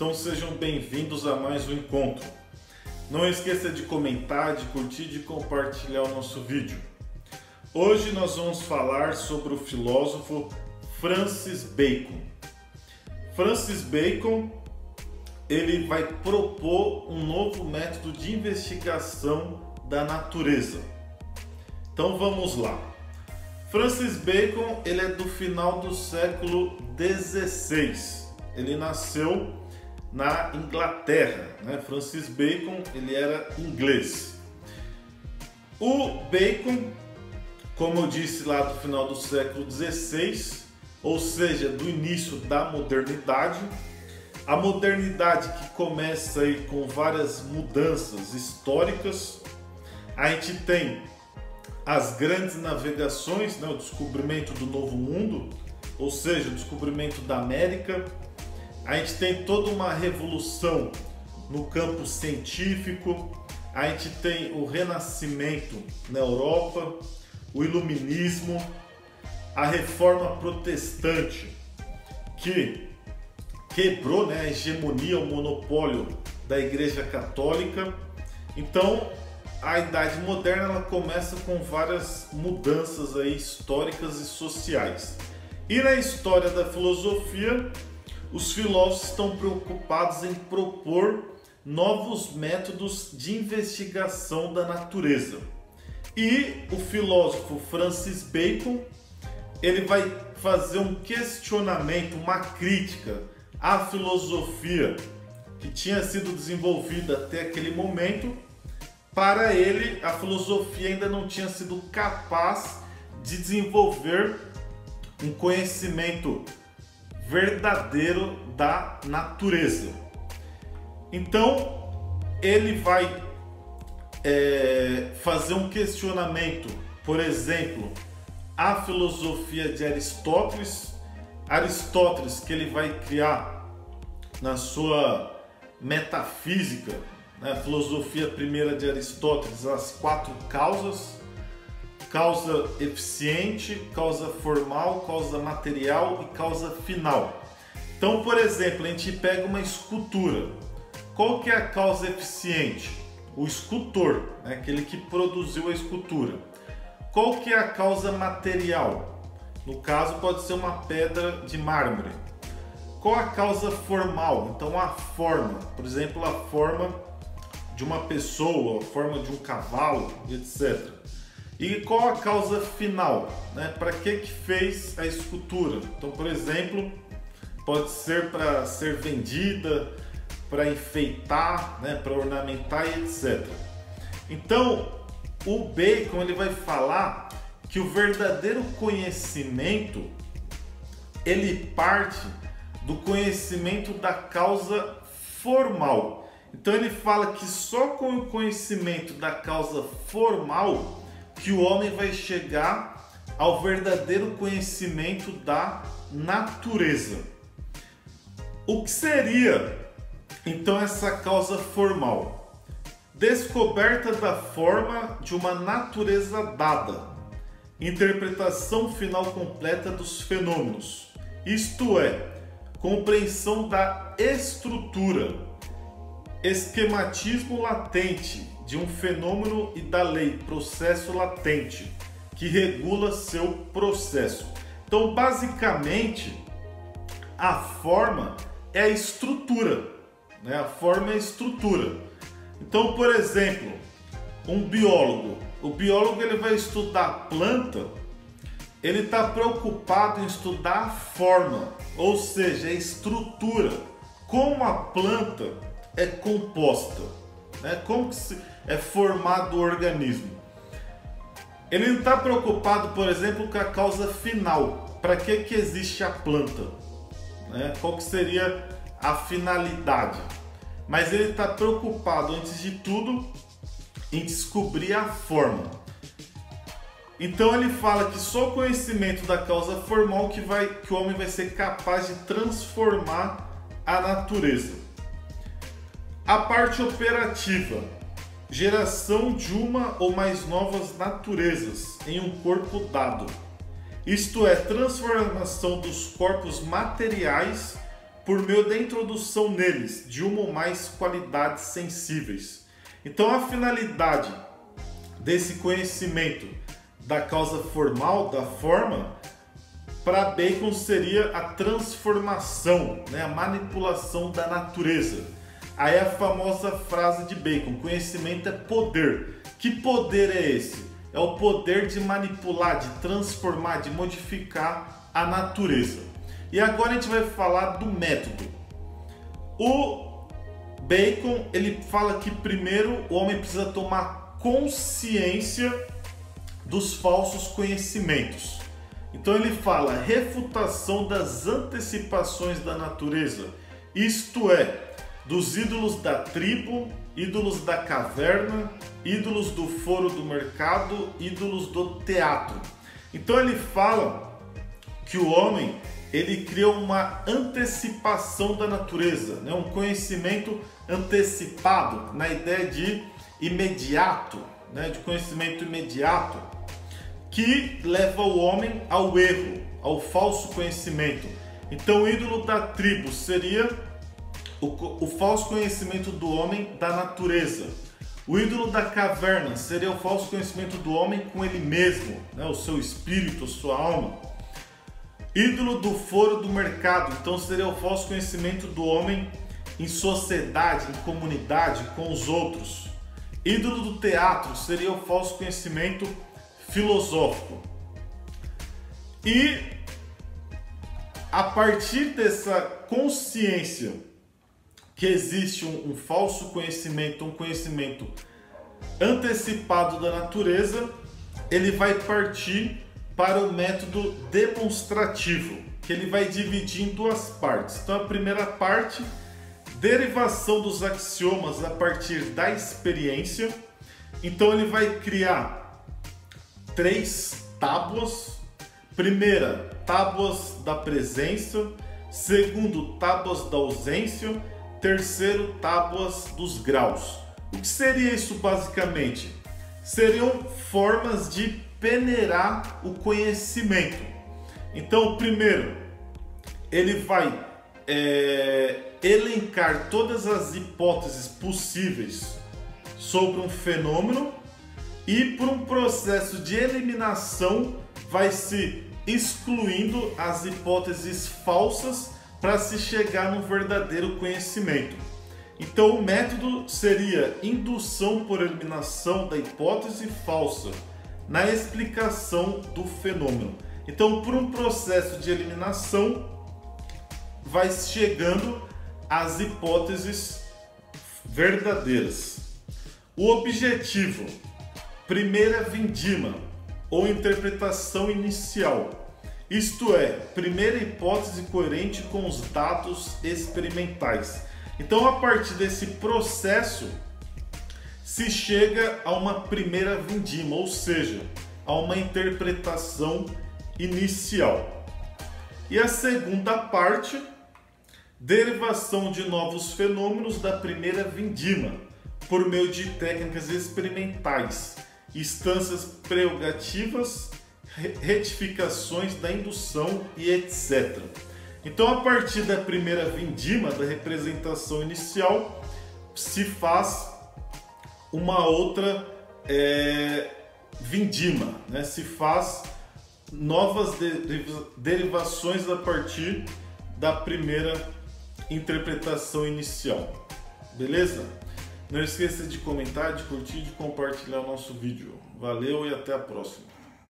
Então sejam bem-vindos a mais um encontro. Não esqueça de comentar, de curtir e de compartilhar o nosso vídeo. Hoje nós vamos falar sobre o filósofo Francis Bacon. Francis Bacon, ele vai propor um novo método de investigação da natureza. Então vamos lá. Francis Bacon, ele é do final do século XVI. Ele nasceu na Inglaterra, né? Francis Bacon, ele era inglês. O Bacon, como eu disse lá do final do século XVI, ou seja, do início da modernidade, a modernidade que começa aí com várias mudanças históricas. A gente tem as grandes navegações, né? O descobrimento do Novo Mundo, ou seja, o descobrimento da América. A gente tem toda uma revolução no campo científico, a gente tem o Renascimento na Europa, o Iluminismo, a Reforma Protestante, que quebrou, né, a hegemonia, o monopólio da Igreja Católica. Então, a Idade Moderna ela começa com várias mudanças aí históricas e sociais. E na história da filosofia, os filósofos estão preocupados em propor novos métodos de investigação da natureza. E o filósofo Francis Bacon, ele vai fazer um questionamento, uma crítica à filosofia que tinha sido desenvolvida até aquele momento. Para ele, a filosofia ainda não tinha sido capaz de desenvolver um conhecimento verdadeiro da natureza. Então, ele vai fazer um questionamento, por exemplo, à filosofia de Aristóteles. Aristóteles, que ele vai criar na sua metafísica, né, a filosofia primeira de Aristóteles, as 4 causas: causa eficiente, causa formal, causa material e causa final. Então, por exemplo, a gente pega uma escultura. Qual que é a causa eficiente? O escultor, né? Aquele que produziu a escultura. Qual que é a causa material? No caso, pode ser uma pedra de mármore. Qual a causa formal? Então, a forma. Por exemplo, a forma de uma pessoa, a forma de um cavalo, etc. E qual a causa final, né? Para que fez a escultura? Então, por exemplo, pode ser para ser vendida, para enfeitar, né? Para ornamentar e etc. Então, o Bacon ele vai falar que o verdadeiro conhecimento ele parte do conhecimento da causa formal. Então, ele fala que só com o conhecimento da causa formal que o homem vai chegar ao verdadeiro conhecimento da natureza. O que seria então essa causa formal? Descoberta da forma de uma natureza dada, interpretação final completa dos fenômenos, isto é, compreensão da estrutura, esquematismo latente de um fenômeno e da lei, processo latente, que regula seu processo. Então, basicamente, a forma é a estrutura, né? A forma é a estrutura. Então, por exemplo, um biólogo, o biólogo ele vai estudar a planta, ele está preocupado em estudar a forma, ou seja, a estrutura, como a planta é composta, né? Como que é formado o organismo. Ele não está preocupado, por exemplo, com a causa final. Para que existe a planta? Né? Qual que seria a finalidade? Mas ele está preocupado, antes de tudo, em descobrir a forma. Então ele fala que só o conhecimento da causa formal que o homem vai ser capaz de transformar a natureza. A parte operativa, geração de uma ou mais novas naturezas em um corpo dado. Isto é, transformação dos corpos materiais por meio da introdução neles de uma ou mais qualidades sensíveis. Então a finalidade desse conhecimento da causa formal, da forma, para Bacon seria a transformação, né? A manipulação da natureza. Aí a famosa frase de Bacon: conhecimento é poder. Que poder é esse? É o poder de manipular, de transformar, de modificar a natureza. E agora a gente vai falar do método. O Bacon, ele fala que primeiro o homem precisa tomar consciência dos falsos conhecimentos. Então ele fala refutação das antecipações da natureza, isto é, dos ídolos da tribo, ídolos da caverna, ídolos do foro do mercado, ídolos do teatro. Então ele fala que o homem, ele cria uma antecipação da natureza, né? Um conhecimento antecipado, na ideia de imediato, né? De conhecimento imediato, que leva o homem ao erro, ao falso conhecimento. Então o ídolo da tribo seria o falso conhecimento do homem da natureza. O ídolo da caverna seria o falso conhecimento do homem com ele mesmo, né? O seu espírito, a sua alma. Ídolo do foro do mercado, então seria o falso conhecimento do homem em sociedade, em comunidade, com os outros. Ídolo do teatro seria o falso conhecimento filosófico. E a partir dessa consciência que existe um falso conhecimento, um conhecimento antecipado da natureza, ele vai partir para o método demonstrativo, que ele vai dividir em duas partes. Então a primeira parte, derivação dos axiomas a partir da experiência. Então ele vai criar 3 tábuas. Primeira, tábuas da presença. Segundo, tábuas da ausência. Terceiro, tábuas dos graus. O que seria isso basicamente? Seriam formas de peneirar o conhecimento. Então, primeiro, ele vai elencar todas as hipóteses possíveis sobre um fenômeno e, por um processo de eliminação, vai se excluindo as hipóteses falsas para se chegar no verdadeiro conhecimento. Então o método seria indução por eliminação da hipótese falsa na explicação do fenômeno. Então, por um processo de eliminação, vai chegando às hipóteses verdadeiras. O objetivo, primeira vindima ou interpretação inicial. Isto é, primeira hipótese coerente com os dados experimentais. Então, a partir desse processo, se chega a uma primeira vindima, ou seja, a uma interpretação inicial. E a segunda parte, derivação de novos fenômenos da primeira vindima, por meio de técnicas experimentais, instâncias prerrogativas, retificações da indução e etc. Então, a partir da primeira vindima, da representação inicial, se faz uma outra vindima, né? Se faz novas derivações a partir da primeira interpretação inicial. Beleza? Não esqueça de comentar, de curtir e de compartilhar o nosso vídeo. Valeu e até a próxima!